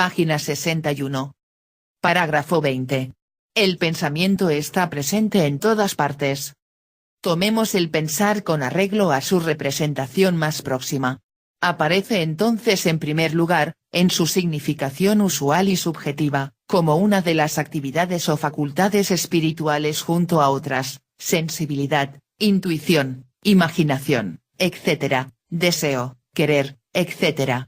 Página 61. Parágrafo 20. El pensamiento está presente en todas partes. Tomemos el pensar con arreglo a su representación más próxima. Aparece entonces en primer lugar, en su significación usual y subjetiva, como una de las actividades o facultades espirituales junto a otras, sensibilidad, intuición, imaginación, etc., deseo, querer, etc.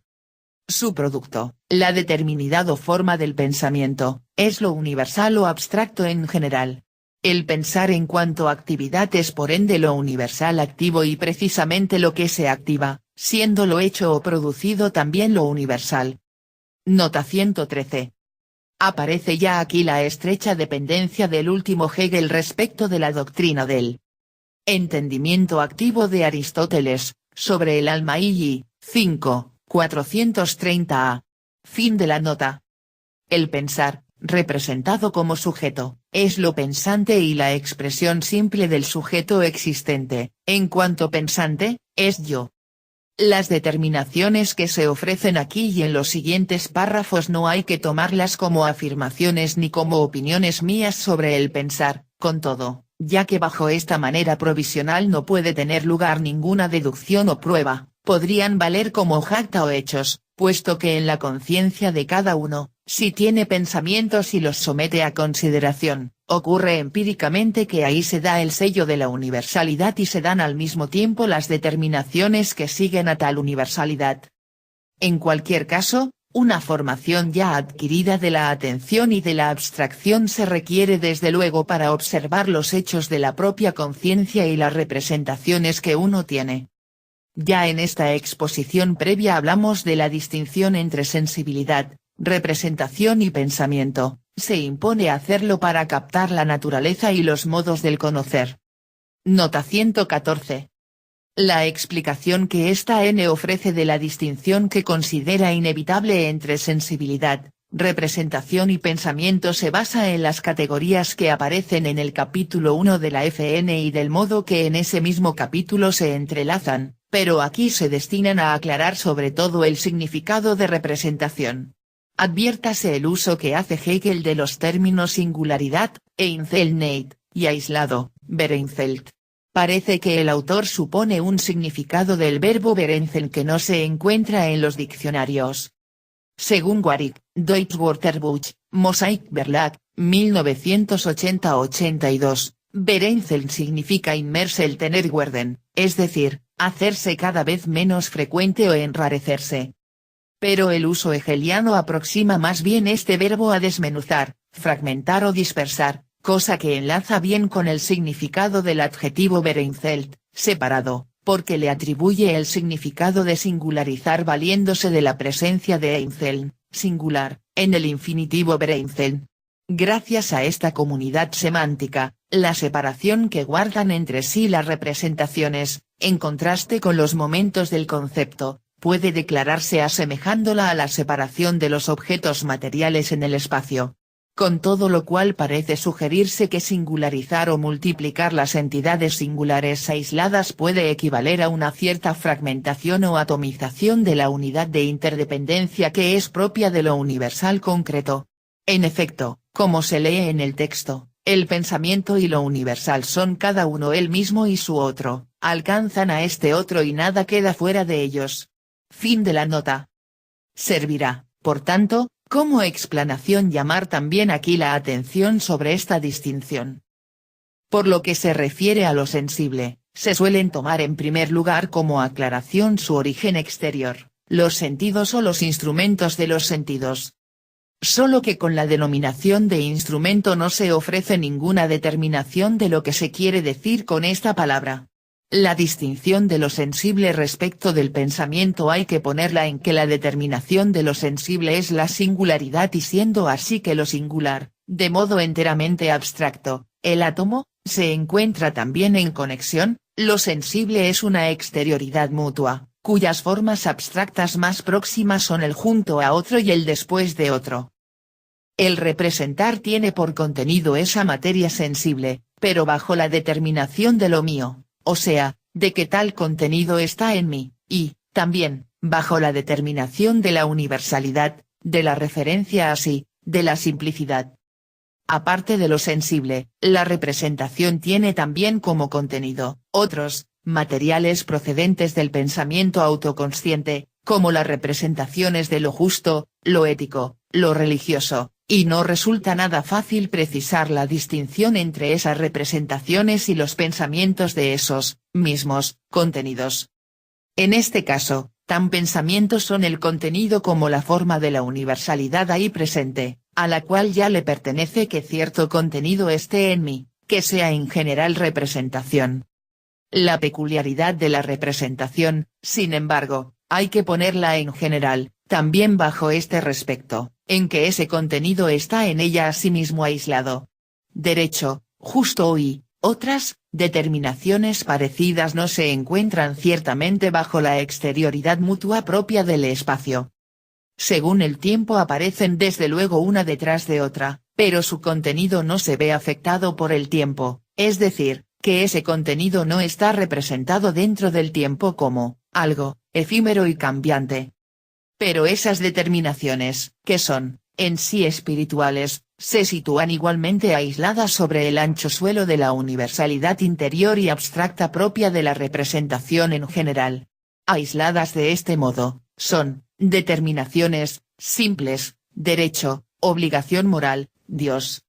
Su producto, la determinidad o forma del pensamiento, es lo universal o abstracto en general. El pensar en cuanto a actividad es por ende lo universal activo y precisamente lo que se activa, siendo lo hecho o producido también lo universal. Nota 113. Aparece ya aquí la estrecha dependencia del último Hegel respecto de la doctrina del entendimiento activo de Aristóteles, sobre el alma y 5, 430a. Fin de la nota. El pensar, representado como sujeto, es lo pensante y la expresión simple del sujeto existente, en cuanto pensante, es yo. Las determinaciones que se ofrecen aquí y en los siguientes párrafos no hay que tomarlas como afirmaciones ni como opiniones mías sobre el pensar, con todo, ya que bajo esta manera provisional no puede tener lugar ninguna deducción o prueba, podrían valer como jacta o hechos, puesto que en la conciencia de cada uno, si tiene pensamientos y los somete a consideración, ocurre empíricamente que ahí se da el sello de la universalidad y se dan al mismo tiempo las determinaciones que siguen a tal universalidad. En cualquier caso, una formación ya adquirida de la atención y de la abstracción se requiere desde luego para observar los hechos de la propia conciencia y las representaciones que uno tiene. Ya en esta exposición previa hablamos de la distinción entre sensibilidad, representación y pensamiento, se impone hacerlo para captar la naturaleza y los modos del conocer. Nota 114. La explicación que esta N ofrece de la distinción que considera inevitable entre sensibilidad, representación y pensamiento se basa en las categorías que aparecen en el capítulo 1 de la FN y del modo que en ese mismo capítulo se entrelazan, pero aquí se destinan a aclarar sobre todo el significado de representación. Adviértase el uso que hace Hegel de los términos singularidad, Einzelnheit, y aislado, Vereinzelt. Parece que el autor supone un significado del verbo verenzen que no se encuentra en los diccionarios. Según Warwick, Deutsches Wörterbuch, Mosaic Verlag, 1980-82, Vereinzeln significa inmerseltener werden, es decir, hacerse cada vez menos frecuente o enrarecerse. Pero el uso hegeliano aproxima más bien este verbo a desmenuzar, fragmentar o dispersar, cosa que enlaza bien con el significado del adjetivo Vereinzelt, separado, porque le atribuye el significado de singularizar valiéndose de la presencia de Einzeln, singular, en el infinitivo Vereinzeln. Gracias a esta comunidad semántica, la separación que guardan entre sí las representaciones, en contraste con los momentos del concepto, puede declararse asemejándola a la separación de los objetos materiales en el espacio. Con todo lo cual parece sugerirse que singularizar o multiplicar las entidades singulares aisladas puede equivaler a una cierta fragmentación o atomización de la unidad de interdependencia que es propia de lo universal concreto. En efecto, como se lee en el texto, el pensamiento y lo universal son cada uno el mismo y su otro, alcanzan a este otro y nada queda fuera de ellos. Fin de la nota. Servirá, por tanto, como explanación llamar también aquí la atención sobre esta distinción. Por lo que se refiere a lo sensible, se suelen tomar en primer lugar como aclaración su origen exterior, los sentidos o los instrumentos de los sentidos. Solo que con la denominación de instrumento no se ofrece ninguna determinación de lo que se quiere decir con esta palabra. La distinción de lo sensible respecto del pensamiento hay que ponerla en que la determinación de lo sensible es la singularidad y siendo así que lo singular, de modo enteramente abstracto, el átomo, se encuentra también en conexión, lo sensible es una exterioridad mutua, cuyas formas abstractas más próximas son el junto a otro y el después de otro. El representar tiene por contenido esa materia sensible, pero bajo la determinación de lo mío. O sea, de que tal contenido está en mí, y, también, bajo la determinación de la universalidad, de la referencia a sí, de la simplicidad. Aparte de lo sensible, la representación tiene también como contenido, otros, materiales procedentes del pensamiento autoconsciente, como las representaciones de lo justo, lo ético, lo religioso, y no resulta nada fácil precisar la distinción entre esas representaciones y los pensamientos de esos, mismos, contenidos. En este caso, tan pensamientos son el contenido como la forma de la universalidad ahí presente, a la cual ya le pertenece que cierto contenido esté en mí, que sea en general representación. La peculiaridad de la representación, sin embargo, hay que ponerla en general, también bajo este respecto, en que ese contenido está en ella a sí mismo aislado. Derecho, justo y otras determinaciones parecidas no se encuentran ciertamente bajo la exterioridad mutua propia del espacio. Según el tiempo aparecen desde luego una detrás de otra, pero su contenido no se ve afectado por el tiempo, es decir, que ese contenido no está representado dentro del tiempo como algo efímero y cambiante. Pero esas determinaciones, que son, en sí espirituales, se sitúan igualmente aisladas sobre el ancho suelo de la universalidad interior y abstracta propia de la representación en general. Aisladas de este modo, son, determinaciones, simples, derecho, obligación moral, Dios.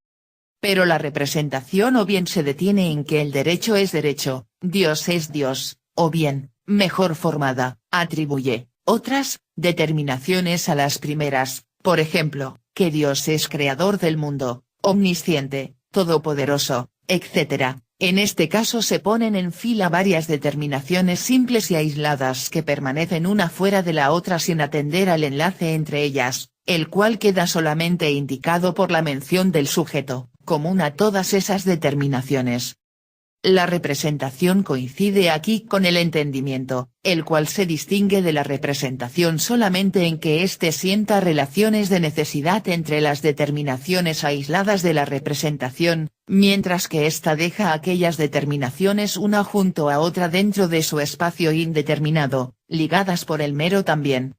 Pero la representación o bien se detiene en que el derecho es derecho, Dios es Dios, o bien, mejor formada, atribuye otras determinaciones a las primeras, por ejemplo, que Dios es creador del mundo, omnisciente, todopoderoso, etc. En este caso se ponen en fila varias determinaciones simples y aisladas que permanecen una fuera de la otra sin atender al enlace entre ellas, el cual queda solamente indicado por la mención del sujeto, común a todas esas determinaciones. La representación coincide aquí con el entendimiento, el cual se distingue de la representación solamente en que éste sienta relaciones de necesidad entre las determinaciones aisladas de la representación, mientras que ésta deja aquellas determinaciones una junto a otra dentro de su espacio indeterminado, ligadas por el mero también.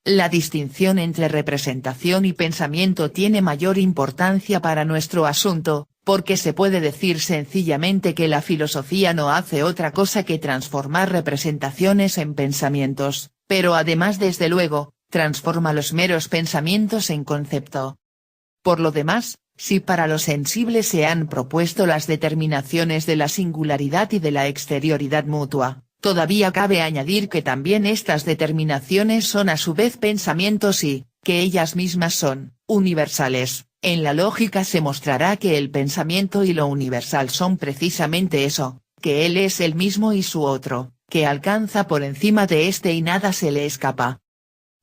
La distinción entre representación y pensamiento tiene mayor importancia para nuestro asunto, porque se puede decir sencillamente que la filosofía no hace otra cosa que transformar representaciones en pensamientos, pero además desde luego, transforma los meros pensamientos en concepto. Por lo demás, si para lo sensible se han propuesto las determinaciones de la singularidad y de la exterioridad mutua, todavía cabe añadir que también estas determinaciones son a su vez pensamientos y, que ellas mismas son, universales. En la lógica se mostrará que el pensamiento y lo universal son precisamente eso, que él es el mismo y su otro, que alcanza por encima de éste y nada se le escapa.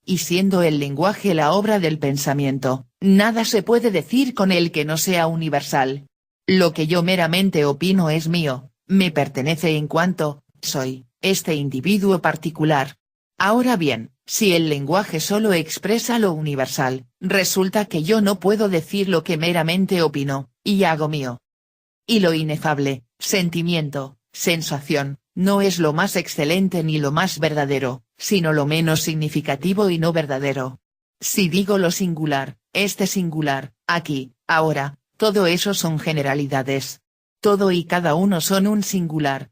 Y siendo el lenguaje la obra del pensamiento, nada se puede decir con él que no sea universal. Lo que yo meramente opino es mío, me pertenece en cuanto, soy, este individuo particular. Ahora bien, si el lenguaje solo expresa lo universal, resulta que yo no puedo decir lo que meramente opino, y hago mío. Y lo inefable, sentimiento, sensación, no es lo más excelente ni lo más verdadero, sino lo menos significativo y no verdadero. Si digo lo singular, este singular, aquí, ahora, todo eso son generalidades. Todo y cada uno son un singular,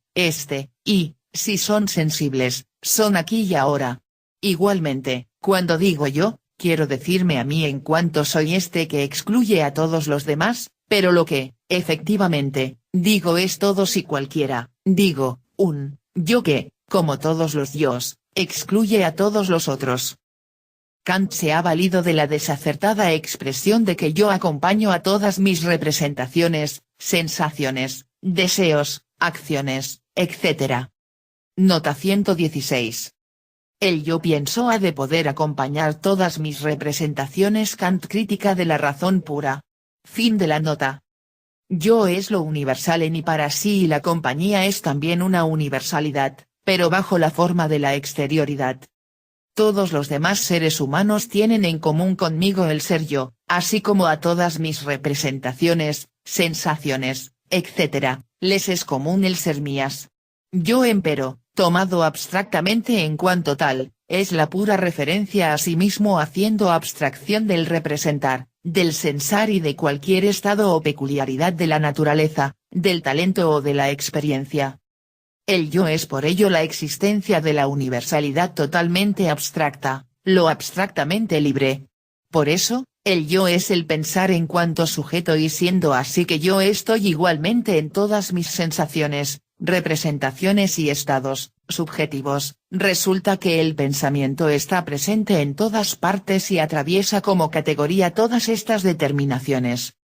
y, si son sensibles, son aquí y ahora. Igualmente, cuando digo yo, quiero decirme a mí en cuanto soy que excluye a todos los demás, pero lo que, efectivamente, digo es todos y cualquiera, digo, yo que, como todos los yos, excluye a todos los otros. Kant se ha valido de la desacertada expresión de que yo acompaño a todas mis representaciones, sensaciones, deseos, acciones, etc. Nota 116. El yo pienso ha de poder acompañar todas mis representaciones. Kant crítica de la razón pura. Fin de la nota. Yo es lo universal en y para sí y la compañía es también una universalidad, pero bajo la forma de la exterioridad. Todos los demás seres humanos tienen en común conmigo el ser yo, así como a todas mis representaciones, sensaciones, etc., les es común el ser mías. Yo empero, tomado abstractamente en cuanto tal, es la pura referencia a sí mismo haciendo abstracción del representar, del sensar y de cualquier estado o peculiaridad de la naturaleza, del talento o de la experiencia. El yo es por ello la existencia de la universalidad totalmente abstracta, lo abstractamente libre. Por eso, el yo es el pensar en cuanto sujeto y siendo así que yo estoy igualmente en todas mis sensaciones, representaciones y estados subjetivos, resulta que el pensamiento está presente en todas partes y atraviesa como categoría todas estas determinaciones,